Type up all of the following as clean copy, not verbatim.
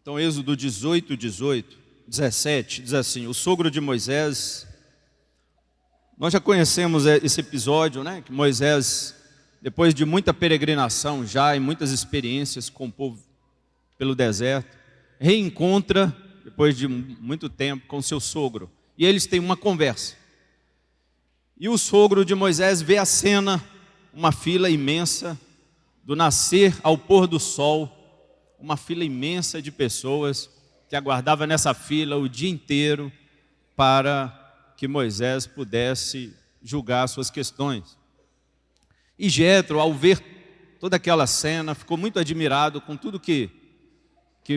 Então, Êxodo 17, diz assim: o sogro de Moisés. Nós já conhecemos esse episódio, né? Que Moisés, depois de muita peregrinação já e muitas experiências com o povo pelo deserto, reencontra, depois de muito tempo, com seu sogro. E eles têm uma conversa. E o sogro de Moisés vê a cena, uma fila imensa, do nascer ao pôr do sol, uma fila imensa de pessoas que aguardava nessa fila o dia inteiro para que Moisés pudesse julgar suas questões. E Jetro, ao ver toda aquela cena, ficou muito admirado com tudo que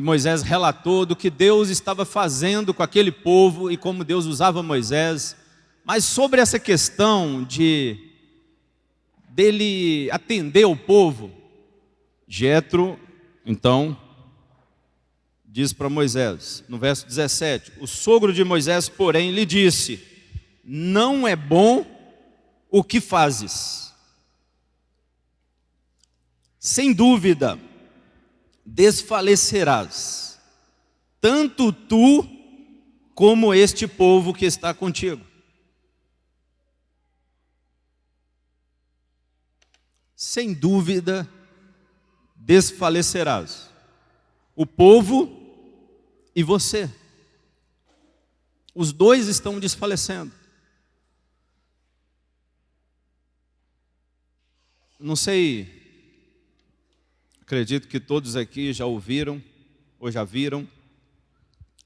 Moisés relatou, do que Deus estava fazendo com aquele povo e como Deus usava Moisés. Mas sobre essa questão dele atender o povo, Jetro, então, diz para Moisés, no verso 17, o sogro de Moisés, porém, lhe disse: não é bom o que fazes. Sem dúvida, desfalecerás, tanto tu como este povo que está contigo. Sem dúvida, desfalecerás, o povo e você. Os dois estão desfalecendo. Não sei, acredito que todos aqui já ouviram ou já viram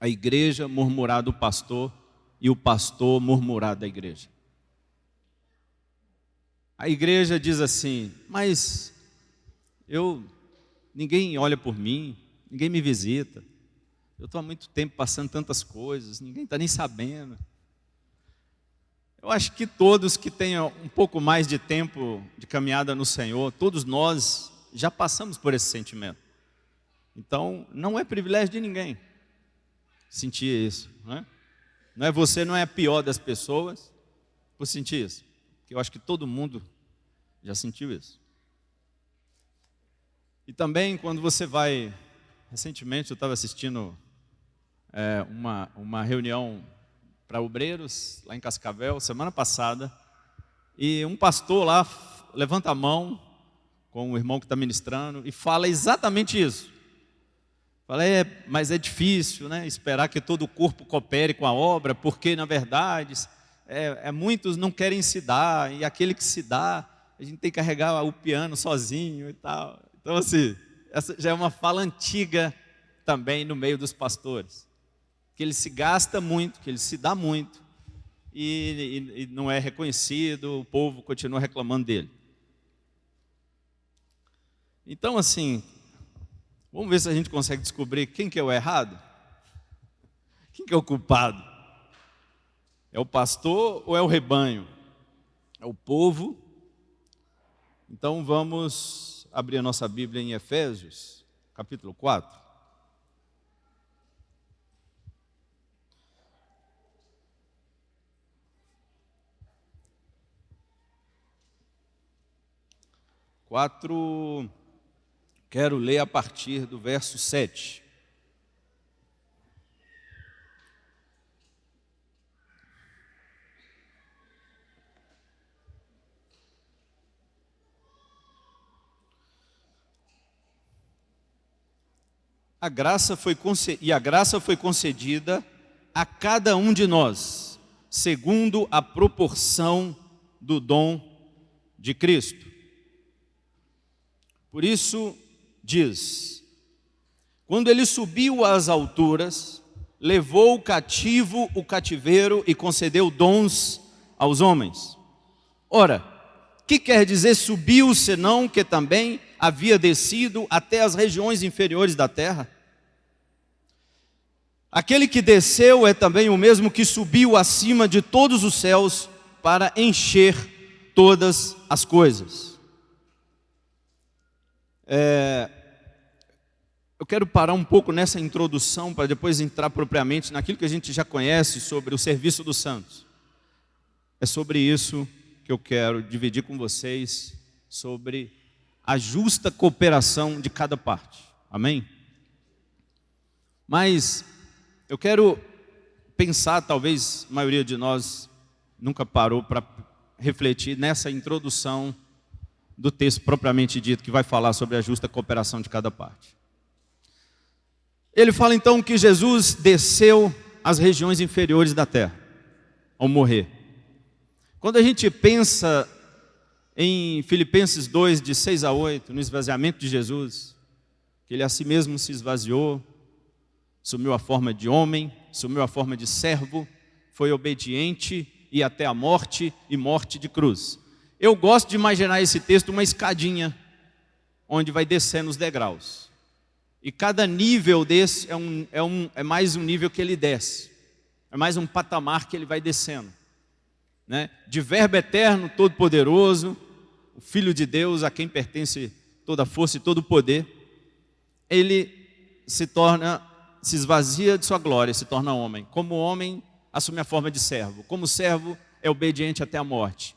a igreja murmurar do pastor e o pastor murmurar da igreja. A igreja diz assim: mas ninguém olha por mim, ninguém me visita, eu estou há muito tempo passando tantas coisas, ninguém está nem sabendo. Eu acho que todos que tenham um pouco mais de tempo de caminhada no Senhor, todos nós já passamos por esse sentimento. Então, não é privilégio de ninguém sentir isso, não é você, não é a pior das pessoas por sentir isso, porque eu acho que todo mundo já sentiu isso. E também quando você vai, recentemente eu estava assistindo uma reunião para obreiros lá em Cascavel, semana passada, e um pastor lá levanta a mão com o irmão que está ministrando e fala exatamente isso. Fala, mas é difícil, né, esperar que todo o corpo coopere com a obra, porque na verdade muitos não querem se dar, e aquele que se dá, a gente tem que carregar o piano sozinho e tal. Então assim, essa já é uma fala antiga também no meio dos pastores, que ele se gasta muito, que ele se dá muito e não é reconhecido, o povo continua reclamando dele. Então assim, vamos ver se a gente consegue descobrir quem que é o errado, quem que é o culpado. É o pastor ou é o rebanho? É o povo? Então vamos abrir a nossa Bíblia em Efésios, capítulo 4. Quero ler a partir do verso 7. A graça foi concedida a cada um de nós, segundo a proporção do dom de Cristo. Por isso diz: quando ele subiu às alturas, levou cativo o cativeiro e concedeu dons aos homens. Ora, que quer dizer subiu, senão que também havia descido até as regiões inferiores da terra? Aquele que desceu é também o mesmo que subiu acima de todos os céus para encher todas as coisas. Eu quero parar um pouco nessa introdução para depois entrar propriamente naquilo que a gente já conhece sobre o serviço dos santos. É sobre isso que eu quero dividir com vocês, sobre a justa cooperação de cada parte. Amém? Mas eu quero pensar, talvez a maioria de nós nunca parou para refletir nessa introdução do texto propriamente dito, que vai falar sobre a justa cooperação de cada parte. Ele fala então que Jesus desceu às regiões inferiores da terra, ao morrer. Quando a gente pensa em Filipenses 2, de 6 a 8, no esvaziamento de Jesus, que ele a si mesmo se esvaziou, assumiu a forma de homem, assumiu a forma de servo, foi obediente e até a morte e morte de cruz. Eu gosto de imaginar esse texto uma escadinha, onde vai descendo os degraus. E cada nível desse é mais um nível que ele desce. É mais um patamar que ele vai descendo. Né? De Verbo eterno, todo-poderoso, o Filho de Deus, a quem pertence toda a força e todo o poder, ele se esvazia de sua glória, se torna homem. Como homem, assume a forma de servo. Como servo, é obediente até a morte.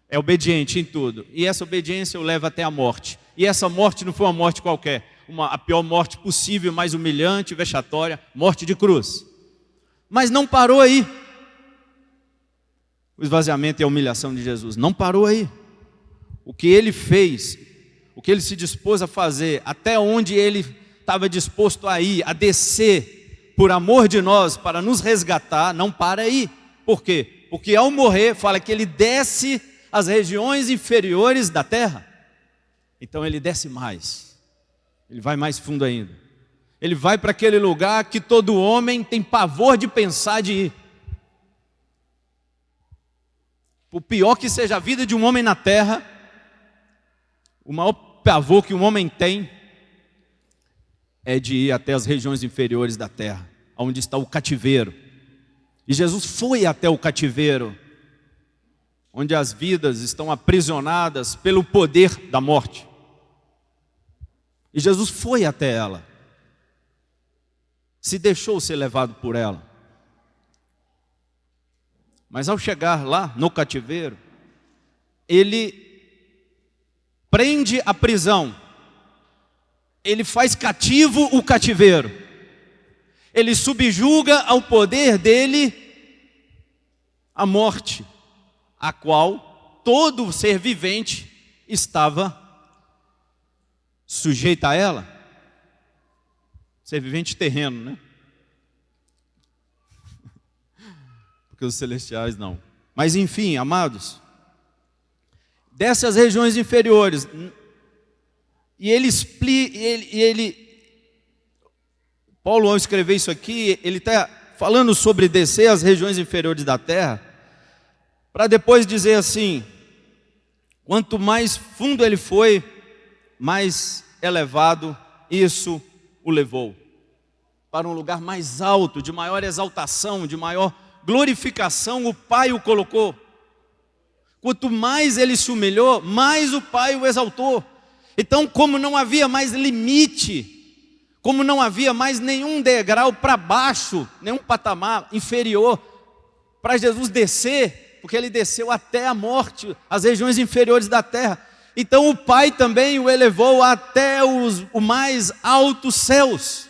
É obediente em tudo. E essa obediência o leva até a morte. E essa morte não foi uma morte qualquer. A pior morte possível, mais humilhante, vexatória, morte de cruz. Mas não parou aí. O esvaziamento e a humilhação de Jesus não parou aí. O que ele fez, o que ele se dispôs a fazer, até onde ele estava disposto a ir, a descer, por amor de nós, para nos resgatar, não para aí. Por quê? Porque ao morrer, fala que ele desce às regiões inferiores da terra. Então ele desce mais. Ele vai mais fundo ainda. Ele vai para aquele lugar que todo homem tem pavor de pensar de ir. Por pior que seja a vida de um homem na terra, o maior pavor que um homem tem é de ir até as regiões inferiores da terra, onde está o cativeiro. E Jesus foi até o cativeiro, onde as vidas estão aprisionadas pelo poder da morte. E Jesus foi até ela, se deixou ser levado por ela. Mas ao chegar lá, no cativeiro, ele prende a prisão, ele faz cativo o cativeiro, ele subjuga ao poder dele a morte, a qual todo ser vivente estava sujeito a ela. Ser vivente terreno, né? Porque os celestiais não. Mas enfim, amados, dessas regiões inferiores, e ele explica, Paulo, ao escrever isso aqui, ele está falando sobre descer as regiões inferiores da terra, para depois dizer assim: quanto mais fundo ele foi, mais elevado isso o levou para um lugar mais alto, de maior exaltação, de maior glorificação. O Pai o colocou. Quanto mais ele se humilhou, mais o Pai o exaltou. Então, como não havia mais limite, como não havia mais nenhum degrau para baixo, nenhum patamar inferior para Jesus descer, porque ele desceu até a morte, as regiões inferiores da terra. Então o Pai também o elevou até os mais altos céus,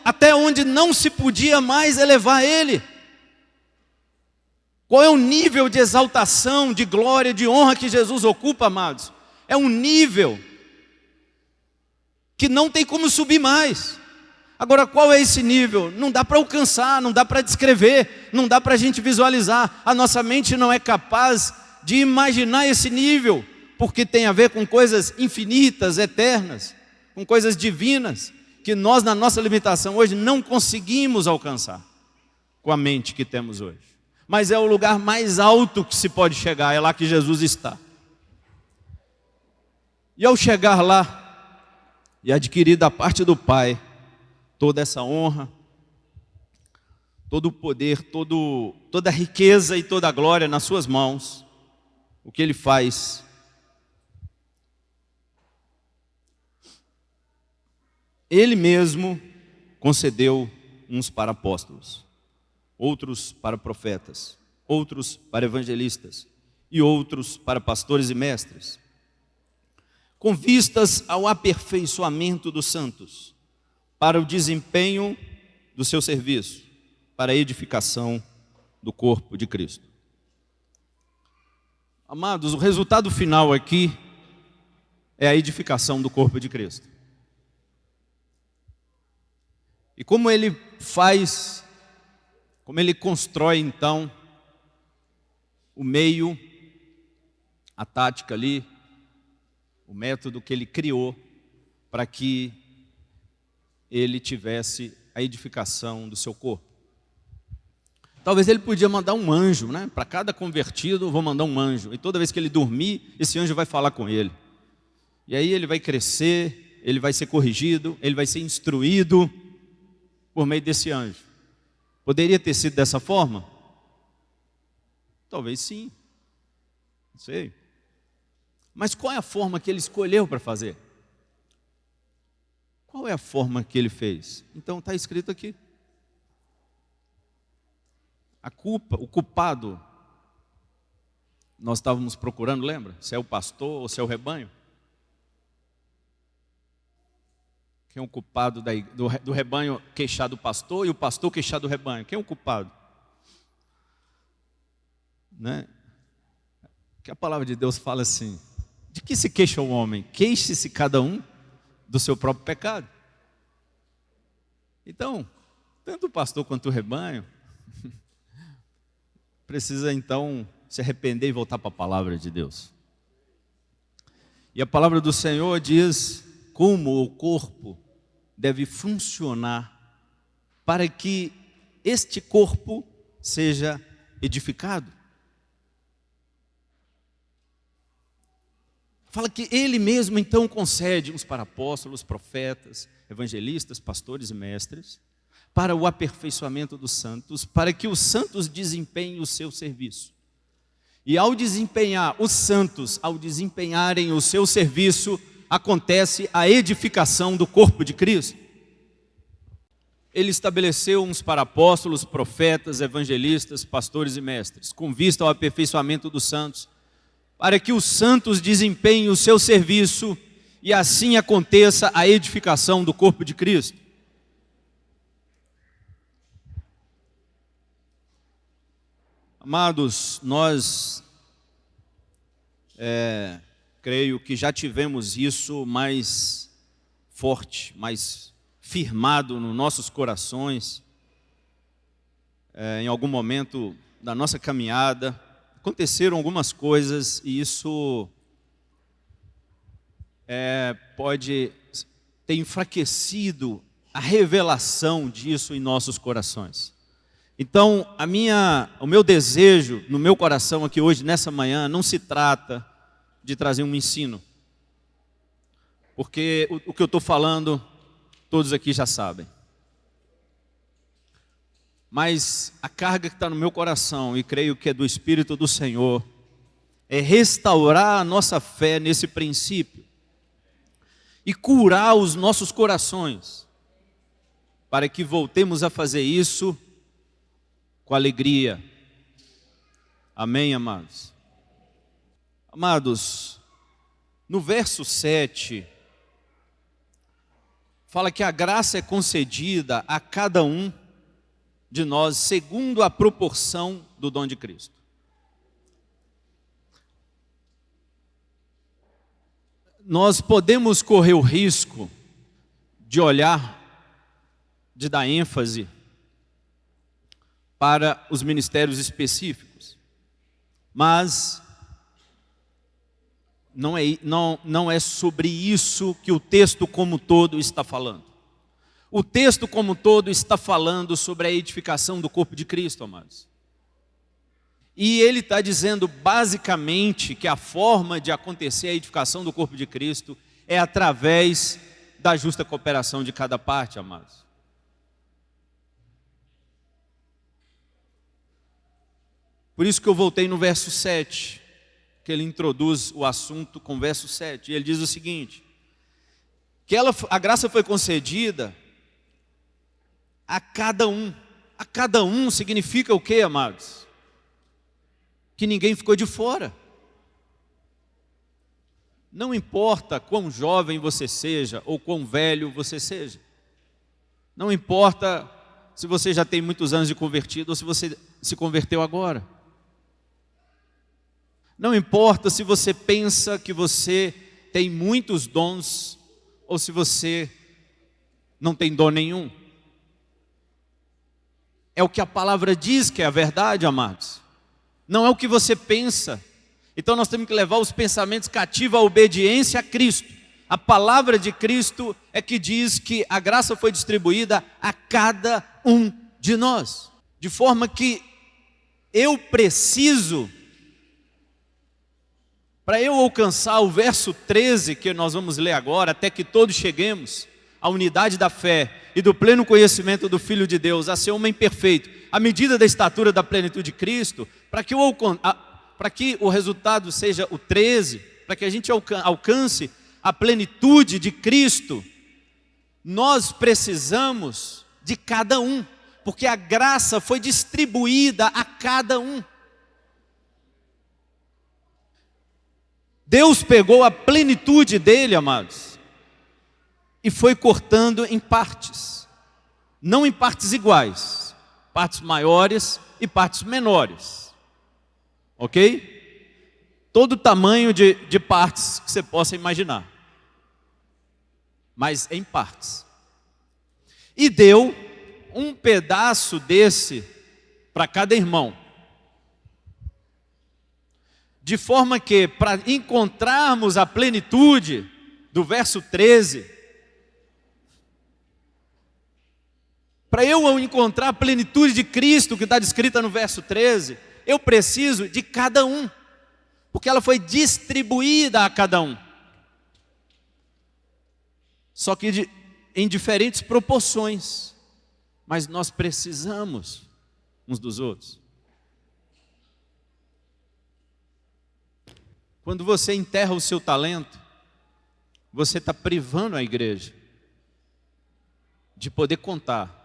até onde não se podia mais elevar ele. Qual é o nível de exaltação, de glória, de honra que Jesus ocupa, amados? É um nível que não tem como subir mais. Agora, qual é esse nível? Não dá para alcançar, não dá para descrever, não dá para a gente visualizar. A nossa mente não é capaz de imaginar esse nível, porque tem a ver com coisas infinitas, eternas, com coisas divinas, que nós, na nossa limitação hoje, não conseguimos alcançar com a mente que temos hoje. Mas é o lugar mais alto que se pode chegar, é lá que Jesus está. E ao chegar lá, e adquirir da parte do Pai toda essa honra, todo o poder, toda a riqueza e toda a glória nas suas mãos, o que ele faz? Ele mesmo concedeu uns para apóstolos, outros para profetas, outros para evangelistas e outros para pastores e mestres, com vistas ao aperfeiçoamento dos santos, para o desempenho do seu serviço, para a edificação do corpo de Cristo. Amados, o resultado final aqui é a edificação do corpo de Cristo. E como ele faz, como ele constrói então o meio, a tática ali, o método que ele criou para que ele tivesse a edificação do seu corpo. Talvez ele podia mandar um anjo, né? Para cada convertido, eu vou mandar um anjo. E toda vez que ele dormir, esse anjo vai falar com ele. E aí ele vai crescer, ele vai ser corrigido, ele vai ser instruído por meio desse anjo. Poderia ter sido dessa forma? Talvez sim. Não sei. Mas qual é a forma que ele escolheu para fazer? Qual é a forma que ele fez? Então está escrito aqui. A culpa, o culpado, nós estávamos procurando, lembra? Se é o pastor ou se é o rebanho? Quem é o culpado do rebanho queixar do pastor e o pastor queixar do rebanho? Quem é o culpado? Né? Que a palavra de Deus fala assim: de que se queixa o homem? Queixe-se cada um do seu próprio pecado. Então, tanto o pastor quanto o rebanho precisa então se arrepender e voltar para a palavra de Deus. E a palavra do Senhor diz como o corpo deve funcionar para que este corpo seja edificado. Fala que ele mesmo então concede uns para apóstolos, profetas, evangelistas, pastores e mestres, para o aperfeiçoamento dos santos, para que os santos desempenhem o seu serviço. E ao desempenhar os santos, ao desempenharem o seu serviço, acontece a edificação do corpo de Cristo. Ele estabeleceu uns para apóstolos, profetas, evangelistas, pastores e mestres, com vista ao aperfeiçoamento dos santos, para que os santos desempenhem o seu serviço e assim aconteça a edificação do corpo de Cristo. Amados, nós creio que já tivemos isso mais forte, mais firmado nos nossos corações, em algum momento da nossa caminhada. Aconteceram algumas coisas e isso pode ter enfraquecido a revelação disso em nossos corações. Então, o meu desejo no meu coração aqui hoje, nessa manhã, não se trata de trazer um ensino. Porque o que eu estou falando, todos aqui já sabem. Mas a carga que está no meu coração, e creio que é do Espírito do Senhor, é restaurar a nossa fé nesse princípio. E curar os nossos corações, para que voltemos a fazer isso com alegria. Amém, amados? Amados, no verso 7, fala que a graça é concedida a cada um de nós segundo a proporção do dom de Cristo. Nós podemos correr o risco de olhar, de dar ênfase para os ministérios específicos, mas não é sobre isso que o texto como todo está falando. O texto como todo está falando sobre a edificação do corpo de Cristo, amados. E ele está dizendo basicamente que a forma de acontecer a edificação do corpo de Cristo é através da justa cooperação de cada parte, amados. Por isso que eu voltei no verso 7, que ele introduz o assunto com o verso 7. E ele diz o seguinte, que a graça foi concedida a cada um. A cada um significa o quê, amados? Que ninguém ficou de fora. Não importa quão jovem você seja ou quão velho você seja. Não importa se você já tem muitos anos de convertido ou se você se converteu agora. Não importa se você pensa que você tem muitos dons ou se você não tem dom nenhum. É o que a palavra diz que é a verdade, amados. Não é o que você pensa. Então nós temos que levar os pensamentos cativos à obediência a Cristo. A palavra de Cristo é que diz que a graça foi distribuída a cada um de nós. De forma que eu preciso, para eu alcançar o verso 13 que nós vamos ler agora, até que todos cheguemos à unidade da fé e do pleno conhecimento do Filho de Deus, a ser homem perfeito, à medida da estatura da plenitude de Cristo, para que o resultado seja o 13, para que a gente alcance a plenitude de Cristo, nós precisamos de cada um, porque a graça foi distribuída a cada um. Deus pegou a plenitude dele, amados, e foi cortando em partes, não em partes iguais, partes maiores e partes menores, ok? Todo tamanho de partes que você possa imaginar, mas em partes. E deu um pedaço desse para cada irmão. De forma que, para encontrarmos a plenitude do verso 13, para eu encontrar a plenitude de Cristo que está descrita no verso 13, eu preciso de cada um, porque ela foi distribuída a cada um. Só que em diferentes proporções, mas nós precisamos uns dos outros. Quando você enterra o seu talento, você está privando a igreja de poder contar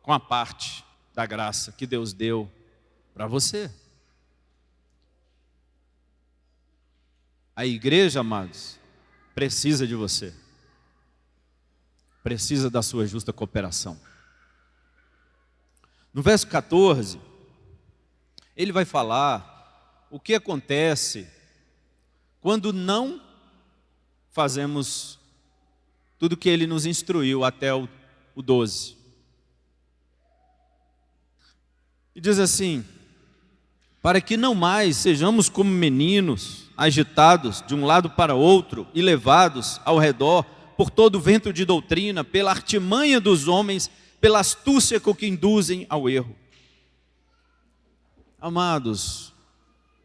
com a parte da graça que Deus deu para você. A igreja, amados, precisa de você. Precisa da sua justa cooperação. No verso 14, ele vai falar o que acontece quando não fazemos tudo que ele nos instruiu até o 12. E diz assim: para que não mais sejamos como meninos, agitados de um lado para outro e levados ao redor por todo o vento de doutrina, pela artimanha dos homens, pela astúcia com que induzem ao erro. Amados,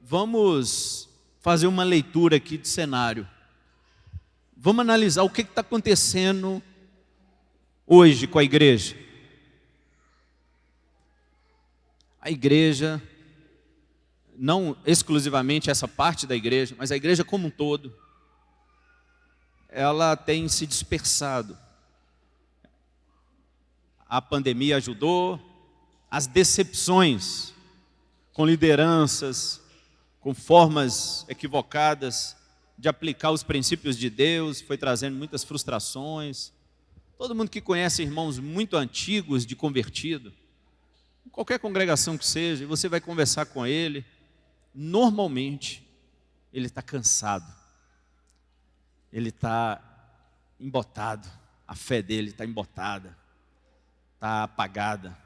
vamos fazer uma leitura aqui de cenário. Vamos analisar o que está acontecendo hoje com a igreja. A igreja, não exclusivamente essa parte da igreja, mas a igreja como um todo, ela tem se dispersado. A pandemia ajudou, as decepções com lideranças, com formas equivocadas de aplicar os princípios de Deus, foi trazendo muitas frustrações. Todo mundo que conhece irmãos muito antigos de convertido, qualquer congregação que seja, você vai conversar com ele, normalmente ele está cansado, ele está embotado, a fé dele está embotada, está apagada,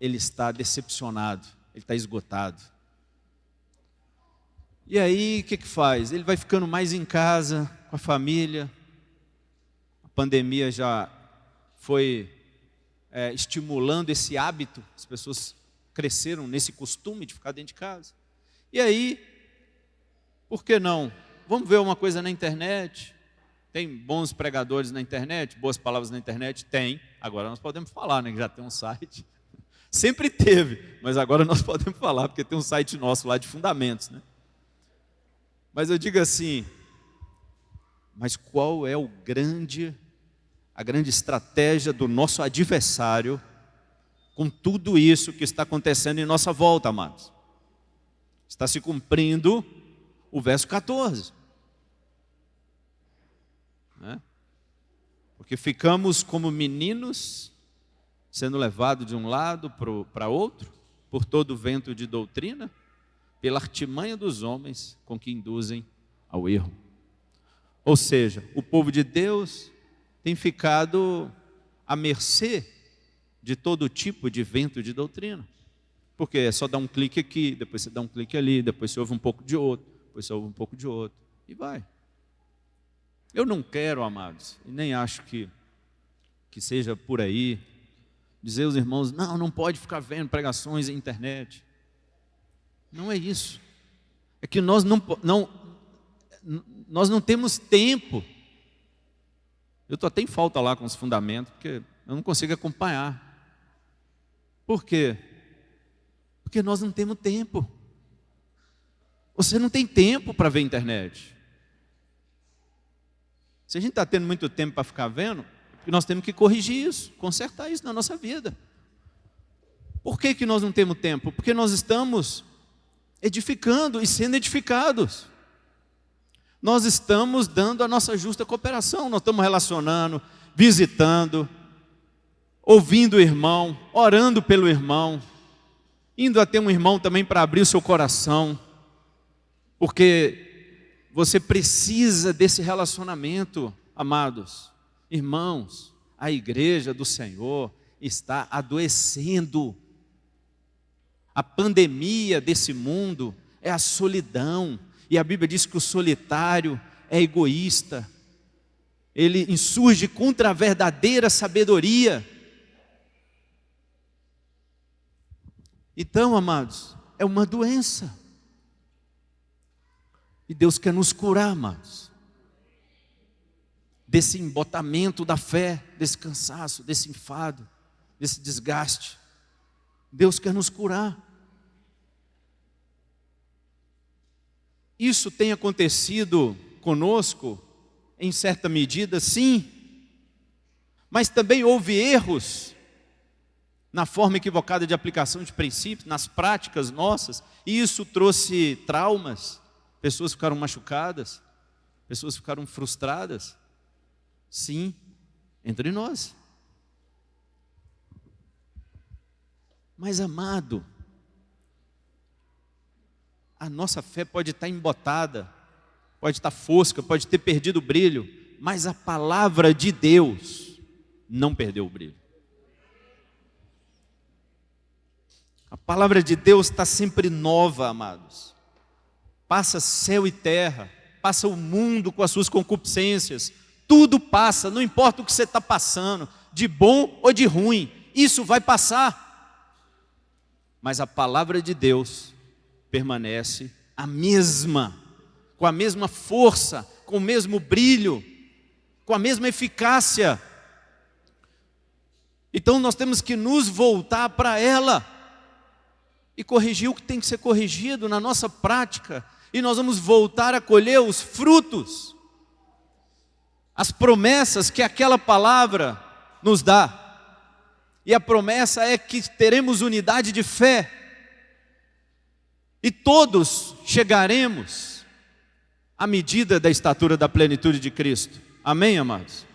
ele está decepcionado, ele está esgotado. E aí o que faz? Ele vai ficando mais em casa, com a família. A pandemia já foi estimulando esse hábito, as pessoas cresceram nesse costume de ficar dentro de casa. E aí, por que não? Vamos ver uma coisa na internet. Tem bons pregadores na internet, boas palavras na internet? Tem. Agora nós podemos falar, né, que já tem um site. Sempre teve, mas agora nós podemos falar, porque tem um site nosso lá de fundamentos, né? Mas eu digo assim, mas qual é a grande estratégia do nosso adversário com tudo isso que está acontecendo em nossa volta, amados? Está se cumprindo o verso 14. Né? Porque ficamos como meninos, sendo levados de um lado para outro, por todo vento de doutrina, pela artimanha dos homens com que induzem ao erro. Ou seja, o povo de Deus tem ficado à mercê de todo tipo de vento de doutrina. Porque é só dar um clique aqui, depois você dá um clique ali, depois você ouve um pouco de outro, depois você ouve um pouco de outro, e vai. Eu não quero, amados, e nem acho que seja por aí, dizer aos irmãos, não pode ficar vendo pregações na internet. Não é isso. É que nós não temos tempo. Eu estou até em falta lá com os fundamentos, porque eu não consigo acompanhar. Por quê? Porque nós não temos tempo. Você não tem tempo para ver internet. Se a gente está tendo muito tempo para ficar vendo, nós temos que corrigir isso, consertar isso na nossa vida. Por que nós não temos tempo? Porque nós estamos edificando e sendo edificados. Nós estamos dando a nossa justa cooperação, nós estamos relacionando, visitando, ouvindo o irmão, orando pelo irmão, indo até um irmão também para abrir o seu coração, porque você precisa desse relacionamento, amados. Irmãos, a igreja do Senhor está adoecendo. A pandemia desse mundo é a solidão. E a Bíblia diz que o solitário é egoísta. Ele insurge contra a verdadeira sabedoria. Então, amados, é uma doença. E Deus quer nos curar, amados, desse embotamento da fé, desse cansaço, desse enfado, desse desgaste. Deus quer nos curar. Isso tem acontecido conosco, em certa medida, sim, mas também houve erros na forma equivocada de aplicação de princípios, nas práticas nossas, e isso trouxe traumas, pessoas ficaram machucadas, pessoas ficaram frustradas. Sim, entre nós. Mas, amado, a nossa fé pode estar embotada, pode estar fosca, pode ter perdido o brilho, mas a palavra de Deus não perdeu o brilho. A palavra de Deus está sempre nova, amados. Passa céu e terra, passa o mundo com as suas concupiscências, tudo passa, não importa o que você está passando, de bom ou de ruim, isso vai passar. Mas a palavra de Deus permanece a mesma, com a mesma força, com o mesmo brilho, com a mesma eficácia. Então nós temos que nos voltar para ela e corrigir o que tem que ser corrigido na nossa prática, e nós vamos voltar a colher os frutos, as promessas que aquela palavra nos dá. E a promessa é que teremos unidade de fé, e todos chegaremos à medida da estatura da plenitude de Cristo. Amém, amados?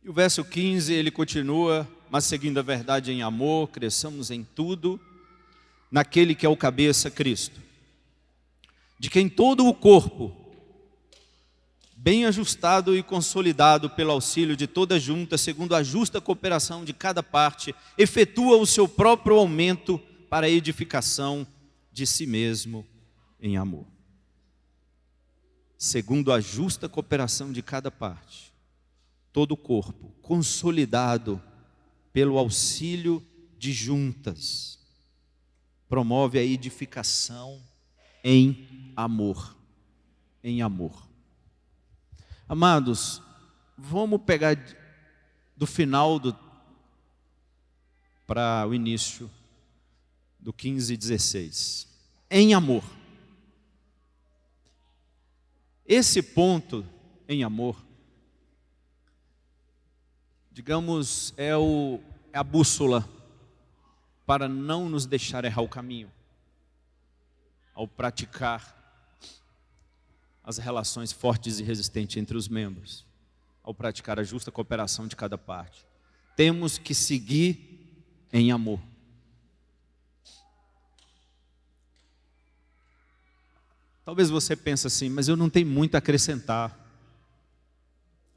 E o verso 15, ele continua: mas seguindo a verdade em amor, cresçamos em tudo, naquele que é o cabeça, Cristo, de quem todo o corpo, bem ajustado e consolidado pelo auxílio de toda junta, segundo a justa cooperação de cada parte, efetua o seu próprio aumento para a edificação de si mesmo em amor. Segundo a justa cooperação de cada parte, todo o corpo, consolidado pelo auxílio de juntas, promove a edificação em amor. Em amor. Amados, vamos pegar do final para o início do 15 e 16. Em amor. Esse ponto, em amor, digamos, é a bússola, para não nos deixar errar o caminho, ao praticar as relações fortes e resistentes entre os membros, ao praticar a justa cooperação de cada parte. Temos que seguir em amor. Talvez você pense assim, mas eu não tenho muito a acrescentar.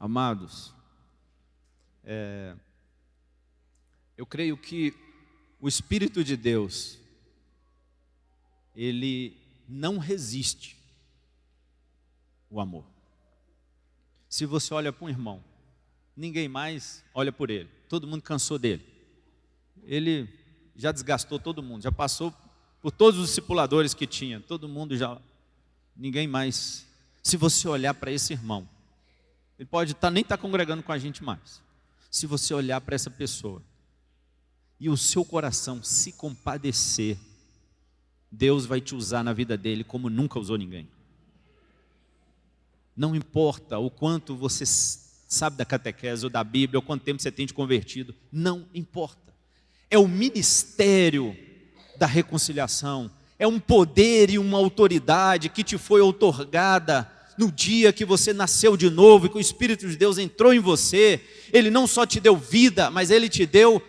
Amados, eu creio que o Espírito de Deus, ele não resiste o amor. Se você olha para um irmão, ninguém mais olha por ele, todo mundo cansou dele. Ele já desgastou todo mundo, já passou por todos os discipuladores que tinha, todo mundo já, ninguém mais. Se você olhar para esse irmão, ele pode nem estar congregando com a gente mais. Se você olhar para essa pessoa e o seu coração se compadecer, Deus vai te usar na vida dele como nunca usou ninguém. Não importa o quanto você sabe da catequese ou da Bíblia, ou quanto tempo você tem de convertido, não importa. É o ministério da reconciliação, é um poder e uma autoridade que te foi outorgada no dia que você nasceu de novo e que o Espírito de Deus entrou em você. Ele não só te deu vida, mas ele te deu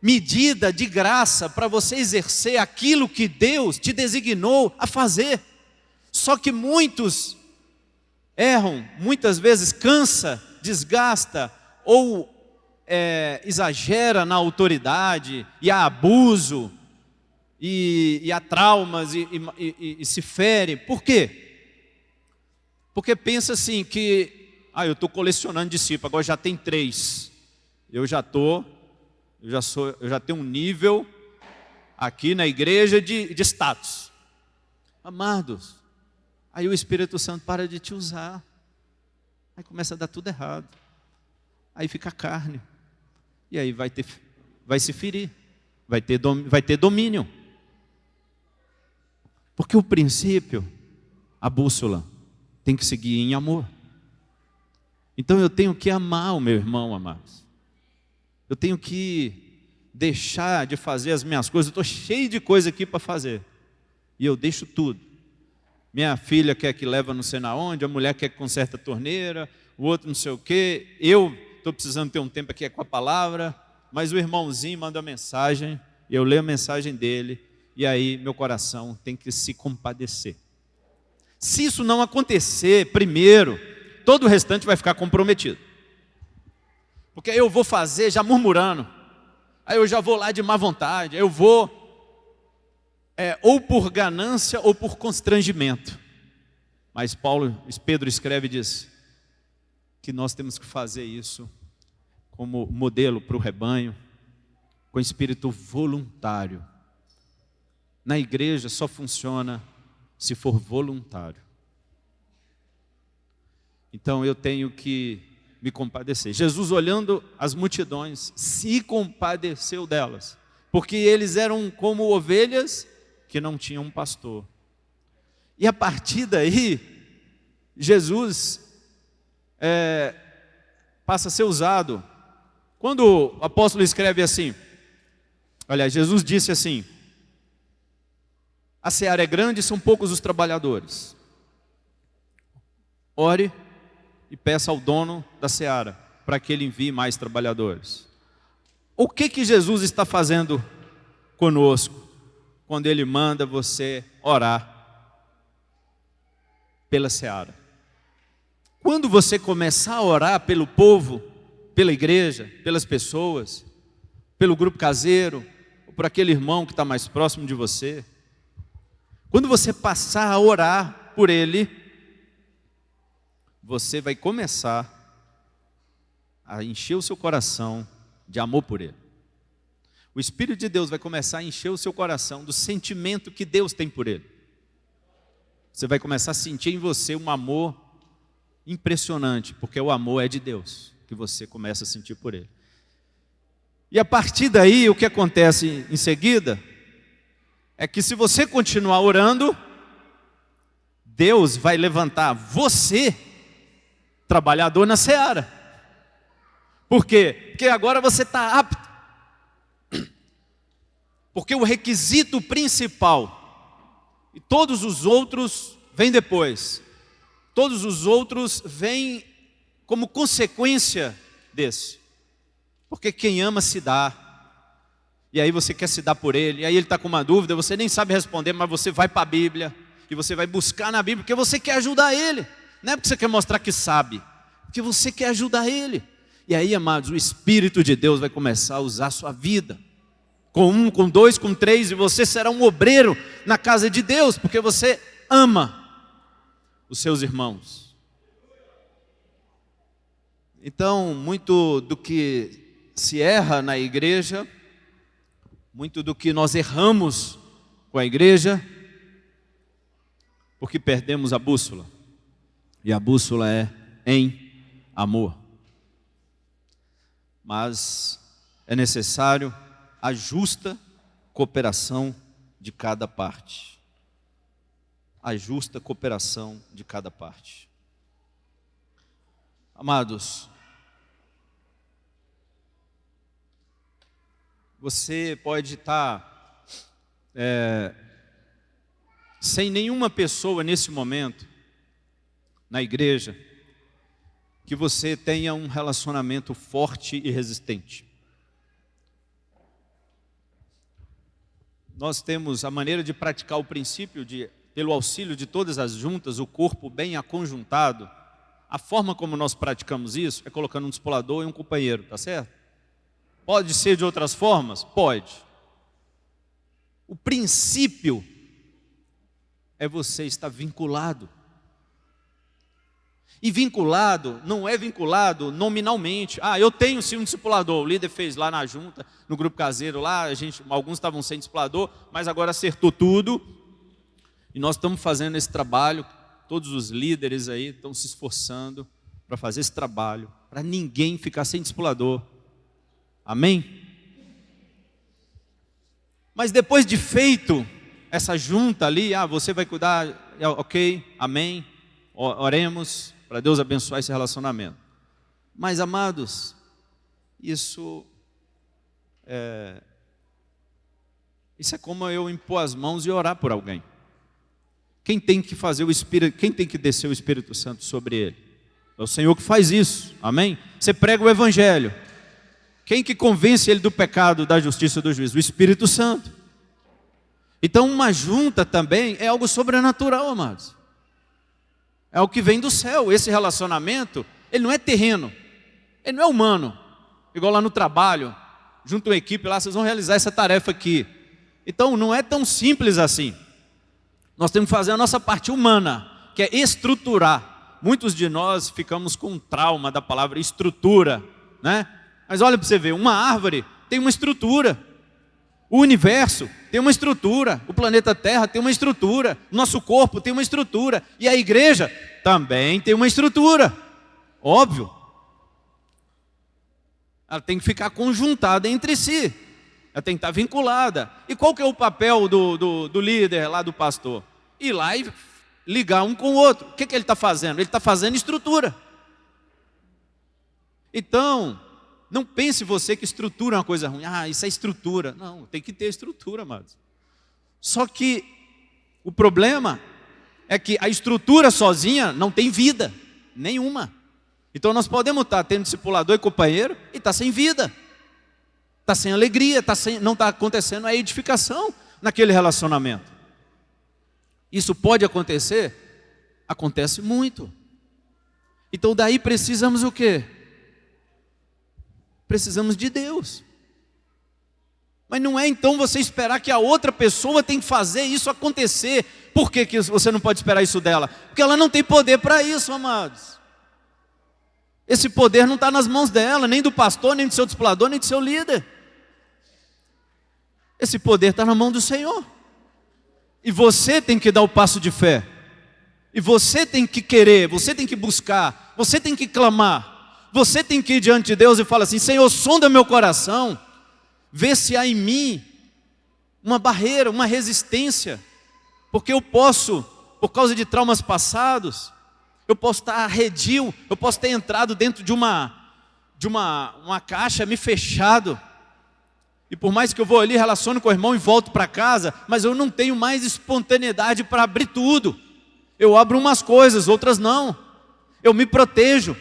medida de graça para você exercer aquilo que Deus te designou a fazer. Só que muitos erram, muitas vezes cansa, desgasta ou exagera na autoridade e há abuso e há traumas e se fere. Por quê? Porque pensa assim que eu estou colecionando discípulos, agora já tem 3. Eu já tenho um nível aqui na igreja de status. Amados, aí o Espírito Santo para de te usar. Aí começa a dar tudo errado. Aí fica carne. E aí vai se ferir. Vai ter domínio. Porque o princípio, a bússola, tem que seguir em amor. Então eu tenho que amar o meu irmão, amados. Eu tenho que deixar de fazer as minhas coisas. Eu estou cheio de coisa aqui para fazer. E eu deixo tudo. Minha filha quer que leva não sei na onde, a mulher quer que conserta a torneira, o outro não sei o quê. Eu estou precisando ter um tempo aqui com a palavra, mas o irmãozinho manda mensagem, e eu leio a mensagem dele, e aí meu coração tem que se compadecer. Se isso não acontecer primeiro, todo o restante vai ficar comprometido. Porque aí eu vou fazer já murmurando, aí eu já vou lá de má vontade, eu vou ou por ganância ou por constrangimento. Mas Pedro escreve e diz que nós temos que fazer isso como modelo para o rebanho, com espírito voluntário. Na igreja só funciona se for voluntário. Então eu tenho que me compadecer. Jesus, olhando as multidões, se compadeceu delas, porque eles eram como ovelhas que não tinham um pastor. E a partir daí, Jesus passa a ser usado. Quando o apóstolo escreve assim, aliás, Jesus disse assim: a seara é grande e são poucos os trabalhadores. Ore e peça ao dono da seara para que ele envie mais trabalhadores. O que Jesus está fazendo conosco quando ele manda você orar pela seara? Quando você começar a orar pelo povo, pela igreja, pelas pessoas, pelo grupo caseiro, ou por aquele irmão que está mais próximo de você, quando você passar a orar por ele, você vai começar a encher o seu coração de amor por ele. O Espírito de Deus vai começar a encher o seu coração do sentimento que Deus tem por ele. Você vai começar a sentir em você um amor impressionante, porque o amor é de Deus, que você começa a sentir por ele. E a partir daí, o que acontece em seguida é que, se você continuar orando, Deus vai levantar você, trabalhador na seara. Por quê? Porque agora você está apto. Porque o requisito principal, e todos os outros vêm depois, todos os outros vêm como consequência desse. Porque quem ama se dá. E aí você quer se dar por ele, e aí ele está com uma dúvida, você nem sabe responder, mas você vai para a Bíblia, e você vai buscar na Bíblia, porque você quer ajudar ele. Não é porque você quer mostrar que sabe, porque você quer ajudar ele. E aí, amados, o Espírito de Deus vai começar a usar a sua vida. Com um, com dois, com três, e você será um obreiro na casa de Deus, porque você ama os seus irmãos. Então, muito do que se erra na igreja, muito do que nós erramos com a igreja, porque perdemos a bússola. E a bússola é em amor. Mas é necessário a justa cooperação de cada parte. A justa cooperação de cada parte. Amados, você pode estar sem nenhuma pessoa nesse momento, na igreja, que você tenha um relacionamento forte e resistente. Nós temos a maneira de praticar o princípio de, pelo auxílio de todas as juntas, o corpo bem aconjuntado. A forma como nós praticamos isso é colocando um discipulador e um companheiro, tá certo? Pode ser de outras formas? Pode. O princípio é você estar vinculado. E vinculado, não é vinculado nominalmente. Eu tenho sim um discipulador, o líder fez lá na junta, no grupo caseiro lá, alguns estavam sem discipulador, mas agora acertou tudo. E nós estamos fazendo esse trabalho, todos os líderes aí estão se esforçando para fazer esse trabalho, para ninguém ficar sem discipulador. Amém? Mas depois de feito essa junta ali, você vai cuidar, ok, amém, oremos para Deus abençoar esse relacionamento. Mas, amados, isso é como eu impor as mãos e orar por alguém. Quem tem que fazer o Espírito, quem tem que descer o Espírito Santo sobre ele? É o Senhor que faz isso, amém? Você prega o Evangelho. Quem que convence ele do pecado, da justiça e do juízo? O Espírito Santo. Então uma junta também é algo sobrenatural, amados. É o que vem do céu. Esse relacionamento, ele não é terreno, ele não é humano. Igual lá no trabalho, junto uma equipe lá, vocês vão realizar essa tarefa aqui. Então não é tão simples assim. Nós temos que fazer a nossa parte humana, que é estruturar. Muitos de nós ficamos com um trauma da palavra estrutura, né? Mas olha para você ver, uma árvore tem uma estrutura, o universo tem uma estrutura, o planeta Terra tem uma estrutura, o nosso corpo tem uma estrutura, e a igreja também tem uma estrutura, óbvio. Ela tem que ficar conjuntada entre si, ela tem que estar vinculada. E qual que é o papel do líder lá, do pastor? Ir lá e ligar um com o outro. O que ele está fazendo? Ele está fazendo estrutura. Então, não pense você que estrutura é uma coisa ruim. Isso é estrutura. Não, tem que ter estrutura, amados. Só que o problema é que a estrutura sozinha não tem vida nenhuma. Então nós podemos estar tendo discipulador e companheiro e estar sem vida. Está sem alegria, não está acontecendo a edificação naquele relacionamento. Isso pode acontecer? Acontece muito. Então daí precisamos o quê? Precisamos de Deus. Mas não é então você esperar que a outra pessoa tem que fazer isso acontecer. Por que você não pode esperar isso dela? Porque ela não tem poder para isso, amados. Esse poder não está nas mãos dela, nem do pastor, nem do seu discipulador, nem do seu líder. Esse poder está na mão do Senhor. E você tem que dar o passo de fé. E você tem que querer, você tem que buscar, você tem que clamar. Você tem que ir diante de Deus e falar assim: Senhor, sonda meu coração, vê se há em mim uma barreira, uma resistência, porque eu posso, por causa de traumas passados, eu posso estar arredio, eu posso ter entrado dentro de uma caixa, me fechado, E por mais que eu vou ali, relaciono com o irmão e volto para casa, mas eu não tenho mais espontaneidade para abrir tudo. Eu abro umas coisas, outras não. Eu me protejo.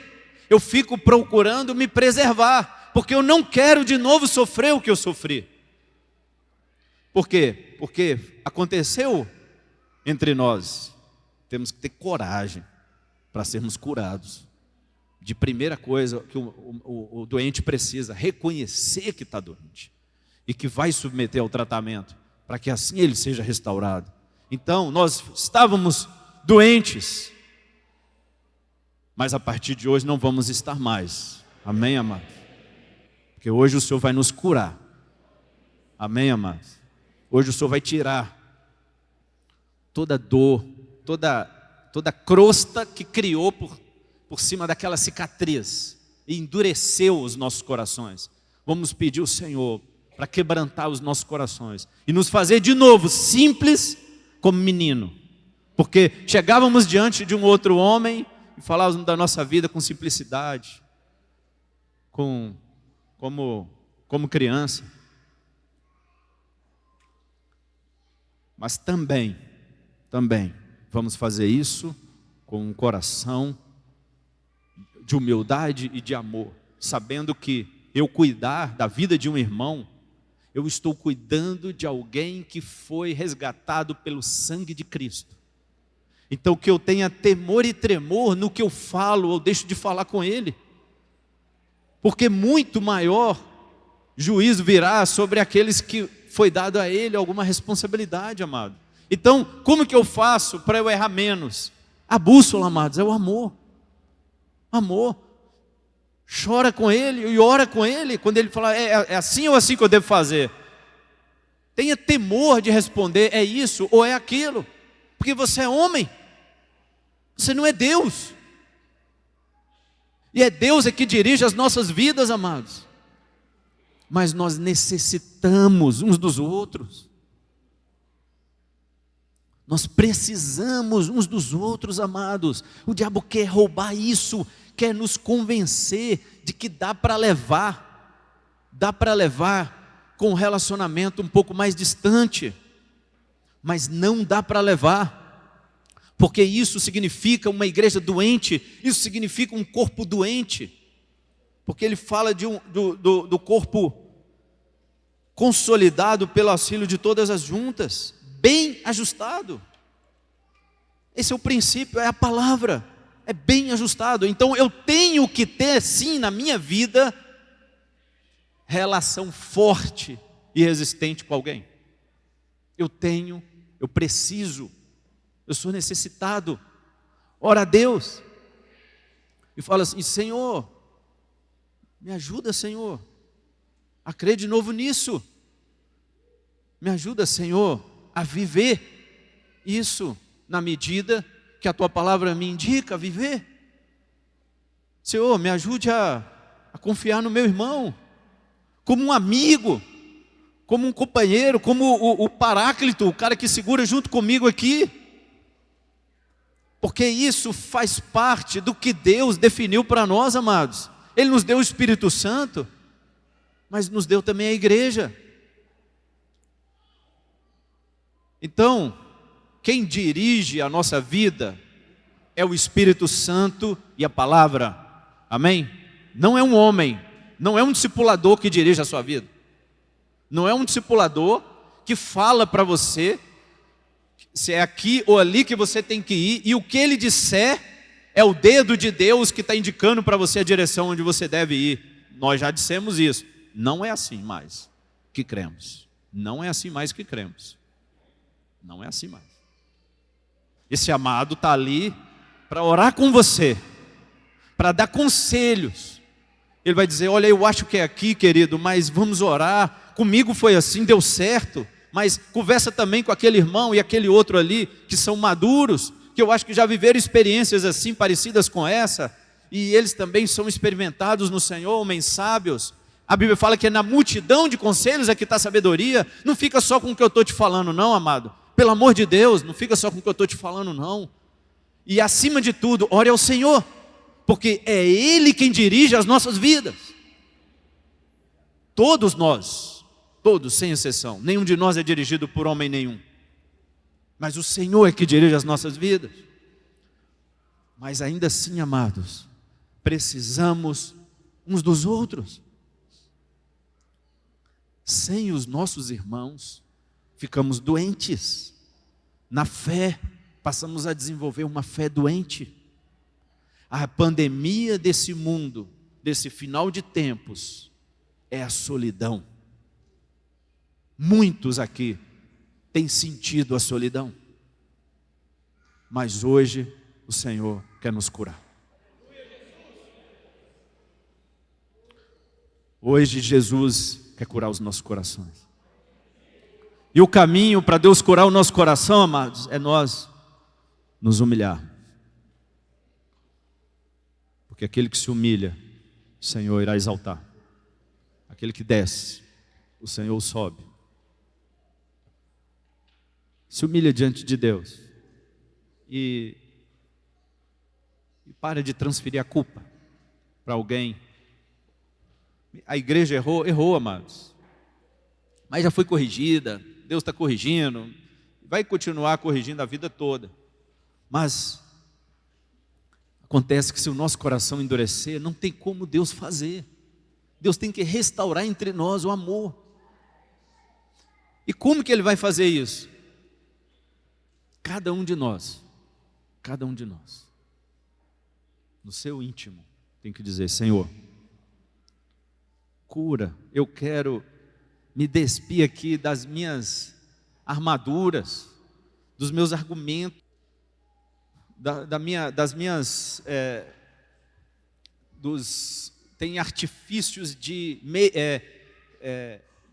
Eu fico procurando me preservar, porque eu não quero de novo sofrer o que eu sofri. Por quê? Porque aconteceu entre nós. Temos que ter coragem para sermos curados. De primeira coisa que o doente precisa, reconhecer que está doente. E que vai submeter ao tratamento, para que assim ele seja restaurado. Então, nós estávamos doentes, mas a partir de hoje não vamos estar mais. Amém, amados? Porque hoje o Senhor vai nos curar. Amém, amados? Hoje o Senhor vai tirar toda dor, toda crosta que criou por cima daquela cicatriz e endureceu os nossos corações. Vamos pedir ao Senhor para quebrantar os nossos corações e nos fazer de novo simples como menino. Porque chegávamos diante de um outro homem e falávamos da nossa vida com simplicidade, como criança. Mas também vamos fazer isso com um coração de humildade e de amor, sabendo que eu cuidar da vida de um irmão, eu estou cuidando de alguém que foi resgatado pelo sangue de Cristo. Então que eu tenha temor e tremor no que eu falo ou deixo de falar com ele. Porque muito maior juízo virá sobre aqueles que foi dado a ele alguma responsabilidade, amado. Então, como que eu faço para eu errar menos? A bússola, amados, é o amor. Amor. Chora com ele e ora com ele. Quando ele falar, é assim ou assim que eu devo fazer? Tenha temor de responder, é isso ou é aquilo. Porque você é homem. Você não é Deus. E é Deus que dirige as nossas vidas, amados. Mas nós necessitamos uns dos outros. Nós precisamos uns dos outros, amados. O diabo quer roubar isso, quer nos convencer de que dá para levar com um relacionamento um pouco mais distante. Mas não dá para levar, porque isso significa uma igreja doente, isso significa um corpo doente. Porque ele fala do corpo consolidado pelo auxílio de todas as juntas, bem ajustado. Esse é o princípio, é a palavra, é bem ajustado. Então eu tenho que ter sim na minha vida relação forte e resistente com alguém. Eu preciso, eu sou necessitado. Ora a Deus e fala assim: Senhor, me ajuda, Senhor, a crer de novo nisso. Me ajuda, Senhor, a viver isso na medida que a Tua palavra me indica viver. Senhor, me ajude a confiar no meu irmão, como um amigo, como um companheiro, como o paráclito, o cara que segura junto comigo aqui. Porque isso faz parte do que Deus definiu para nós, amados. Ele nos deu o Espírito Santo, mas nos deu também a igreja. Então, quem dirige a nossa vida é o Espírito Santo e a palavra. Amém? Não é um homem, não é um discipulador que dirige a sua vida. Não é um discipulador que fala para você se é aqui ou ali que você tem que ir, e o que ele disser é o dedo de Deus que está indicando para você a direção onde você deve ir. Nós já dissemos isso. Não é assim mais que cremos. Não é assim mais que cremos. Não é assim mais. Esse amado está ali para orar com você, para dar conselhos. Ele vai dizer: olha, eu acho que é aqui, querido, mas vamos orar. Comigo foi assim, deu certo. Mas conversa também com aquele irmão e aquele outro ali, que são maduros, que eu acho que já viveram experiências assim, parecidas com essa, e eles também são experimentados no Senhor, homens sábios. A Bíblia fala que é na multidão de conselhos é que está a sabedoria. Não fica só com o que eu estou te falando não, amado. Pelo amor de Deus, não fica só com o que eu estou te falando não. E acima de tudo, ore ao Senhor, porque é Ele quem dirige as nossas vidas. Todos nós todos, sem exceção. Nenhum de nós é dirigido por homem nenhum. Mas o Senhor é que dirige as nossas vidas. Mas ainda assim, amados, precisamos uns dos outros. Sem os nossos irmãos, ficamos doentes. Na fé, passamos a desenvolver uma fé doente. A pandemia desse mundo, desse final de tempos, é a solidão. Muitos aqui têm sentido a solidão. Mas hoje o Senhor quer nos curar. Hoje Jesus quer curar os nossos corações. E o caminho para Deus curar o nosso coração, amados, é nós nos humilhar. Porque aquele que se humilha, o Senhor irá exaltar. Aquele que desce, o Senhor sobe. Se humilha diante de Deus. E para de transferir a culpa para alguém. A igreja errou, amados. Mas já foi corrigida, Deus está corrigindo, vai continuar corrigindo a vida toda. Mas acontece que se o nosso coração endurecer, não tem como Deus fazer. Deus tem que restaurar entre nós o amor. E como que Ele vai fazer isso? Cada um de nós, no seu íntimo, tem que dizer: Senhor, cura, eu quero me despir aqui das minhas armaduras, dos meus argumentos, tem artifícios de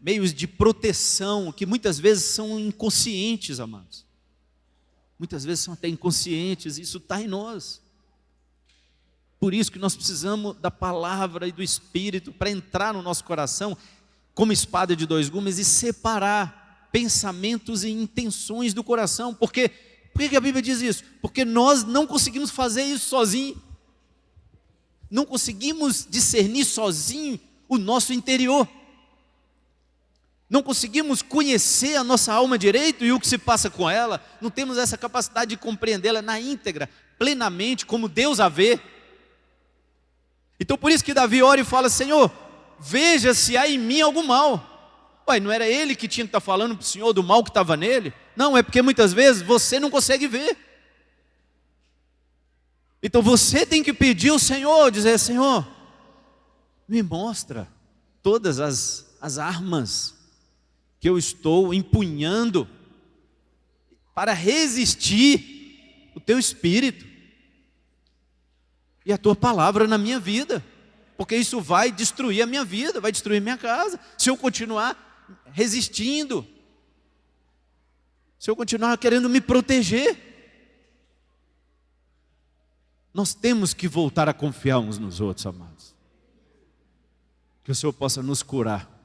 meios de proteção que muitas vezes são inconscientes, amados. Muitas vezes são até inconscientes, isso está em nós. Por isso que nós precisamos da palavra e do Espírito para entrar no nosso coração como espada de dois gumes e separar pensamentos e intenções do coração. Por que a Bíblia diz isso? Porque nós não conseguimos fazer isso sozinho. Não conseguimos discernir sozinho o nosso interior. Não conseguimos conhecer a nossa alma direito e o que se passa com ela. Não temos essa capacidade de compreendê-la na íntegra, plenamente, como Deus a vê. Então por isso que Davi ora e fala: Senhor, veja se há em mim algum mal. Ué, não era ele que tinha que estar falando para o Senhor do mal que estava nele? Não, é porque muitas vezes você não consegue ver. Então você tem que pedir ao Senhor, dizer: Senhor, me mostra todas as armas que eu estou empunhando para resistir o teu Espírito e a tua palavra na minha vida, porque isso vai destruir a minha vida, vai destruir minha casa, se eu continuar resistindo, se eu continuar querendo me proteger. Nós temos que voltar a confiar uns nos outros, amados. Que o Senhor possa nos curar